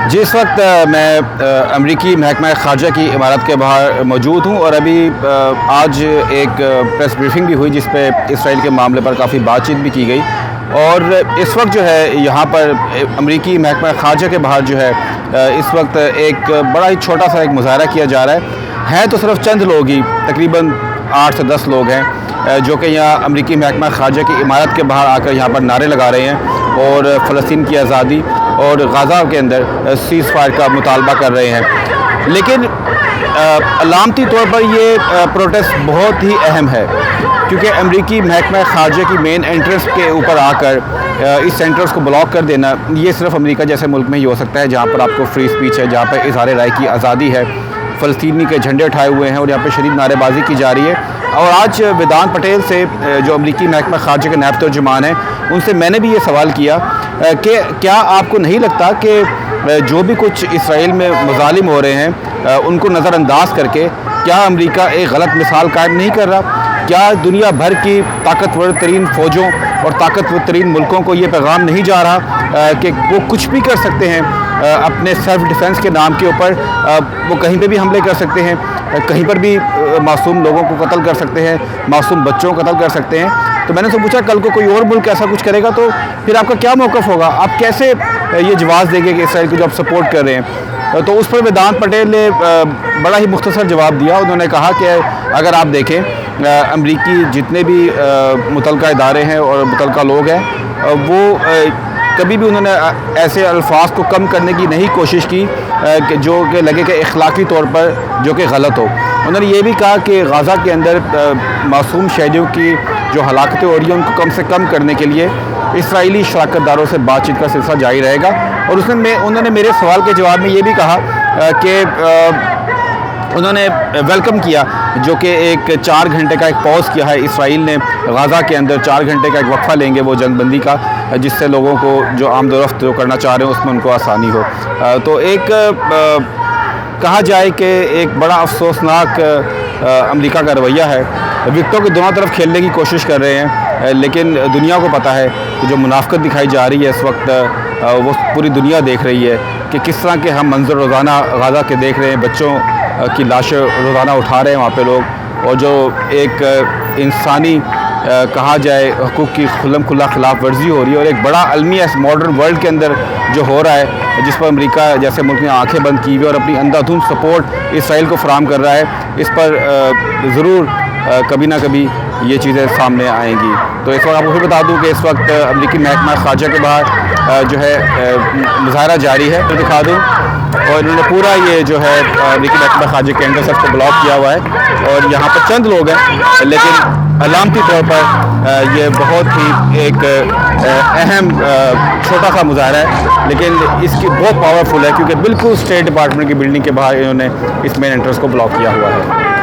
جی اس وقت میں امریکی محکمہ خارجہ کی عمارت کے باہر موجود ہوں اور ابھی آج ایک پریس بریفنگ بھی ہوئی جس پہ اسرائیل کے معاملے پر کافی بات چیت بھی کی گئی، اور اس وقت جو ہے یہاں پر امریکی محکمہ خارجہ کے باہر جو ہے اس وقت ایک بڑا ہی چھوٹا سا ایک مظاہرہ کیا جا رہا ہے تو صرف چند لوگ ہی، تقریباً 8 سے 10 لوگ ہیں جو کہ یہاں امریکی محکمہ خارجہ کی عمارت کے باہر آ کر یہاں پر نعرے لگا رہے ہیں اور فلسطین کی آزادی اور غزہ کے اندر سیز فائر کا مطالبہ کر رہے ہیں۔ لیکن علامتی طور پر یہ پروٹیسٹ بہت ہی اہم ہے، کیونکہ امریکی محکمہ خارجہ کی مین انٹرنس کے اوپر آ کر اس سینٹرز کو بلاک کر دینا، یہ صرف امریکہ جیسے ملک میں ہی ہو سکتا ہے جہاں پر آپ کو فری سپیچ ہے، جہاں پر اظہار رائے کی آزادی ہے، فلسطینی کے جھنڈے اٹھائے ہوئے ہیں اور یہاں پہ شدید نعرے بازی کی جا رہی ہے۔ اور آج ویدانت پٹیل سے جو امریکی محکمہ خارجہ کے نائب ترجمان ہیں، ان سے میں نے بھی یہ سوال کیا کہ کیا آپ کو نہیں لگتا کہ جو بھی کچھ اسرائیل میں مظالم ہو رہے ہیں ان کو نظر انداز کر کے کیا امریکہ ایک غلط مثال قائم نہیں کر رہا؟ کیا دنیا بھر کی طاقتور ترین فوجوں اور طاقتور ترین ملکوں کو یہ پیغام نہیں جا رہا کہ وہ کچھ بھی کر سکتے ہیں اپنے سیلف ڈیفنس کے نام کے اوپر؟ وہ کہیں پہ بھی حملے کر سکتے ہیں، کہیں پر بھی معصوم لوگوں کو قتل کر سکتے ہیں، معصوم بچوں کو قتل کر سکتے ہیں۔ تو میں نے سے پوچھا کل کو کوئی اور ملک ایسا کچھ کرے گا تو پھر آپ کا کیا موقف ہوگا؟ آپ کیسے یہ جواز دیں گے کہ اسرائیل کو جو آپ سپورٹ کر رہے ہیں؟ تو اس پر ویدانت پٹیل نے بڑا ہی مختصر جواب دیا۔ انہوں نے کہا کہ اگر آپ دیکھیں امریکی جتنے بھی متعلقہ ادارے ہیں اور متعلقہ لوگ ہیں وہ کبھی بھی انہوں نے ایسے الفاظ کو کم کرنے کی نہیں کوشش کی کہ جو کہ لگے کہ اخلاقی طور پر جو کہ غلط ہو۔ انہوں نے یہ بھی کہا کہ غزہ کے اندر معصوم شہریوں کی جو ہلاکتیں ہو رہی ہیں ان کو کم سے کم کرنے کے لیے اسرائیلی شراکت داروں سے بات چیت کا سلسلہ جاری رہے گا۔ اور انہوں نے میرے سوال کے جواب میں یہ بھی کہا کہ انہوں نے ویلکم کیا جو کہ ایک 4 گھنٹے کا ایک پاز کیا ہے اسرائیل نے غزہ کے اندر، 4 گھنٹے کا ایک وقفہ لیں گے وہ جنگ بندی کا، جس سے لوگوں کو جو آمد و رفت جو کرنا چاہ رہے ہیں اس میں ان کو آسانی ہو۔ تو ایک کہا جائے کہ ایک بڑا افسوسناک امریکہ کا رویہ ہے، وکٹوں کے دونوں طرف کھیلنے کی کوشش کر رہے ہیں، لیکن دنیا کو پتہ ہے کہ جو منافقت دکھائی جا رہی ہے اس وقت وہ پوری دنیا دیکھ رہی ہے کہ کس طرح کے ہم منظر روزانہ غزہ کے دیکھ رہے ہیں، بچوں کی لاشیں روزانہ اٹھا رہے ہیں وہاں پہ لوگ، اور جو ایک انسانی کہا جائے حقوق کی کھلا خلاف ورزی ہو رہی ہے، اور ایک بڑا عالمی ماڈرن ورلڈ کے اندر جو ہو رہا ہے جس پر امریکہ جیسے ملک نے آنکھیں بند کی ہوئی اور اپنی اندھا دھند سپورٹ اسرائیل کو فراہم کر رہا ہے، اس پر ضرور کبھی نہ کبھی یہ چیزیں سامنے آئیں گی۔ تو اس وقت آپ کو بھی بتا دوں کہ اس وقت امریکی محکمہ خارجہ کے باہر جو ہے مظاہرہ جاری ہے، تو دکھا دوں، اور انہوں نے پورا یہ جو ہے امریکی محکمہ خارجہ کے اندر سب کو بلاک کیا ہوا ہے، اور یہاں پر چند لوگ ہیں لیکن علامتی طور پر یہ بہت ہی ایک اہم چھوٹا سا مظاہرہ ہے، لیکن اس کی بہت پاورفل ہے کیونکہ بالکل اسٹیٹ ڈپارٹمنٹ کی بلڈنگ کے باہر انہوں نے اس مین انٹرنس کو بلاک کیا ہوا ہے۔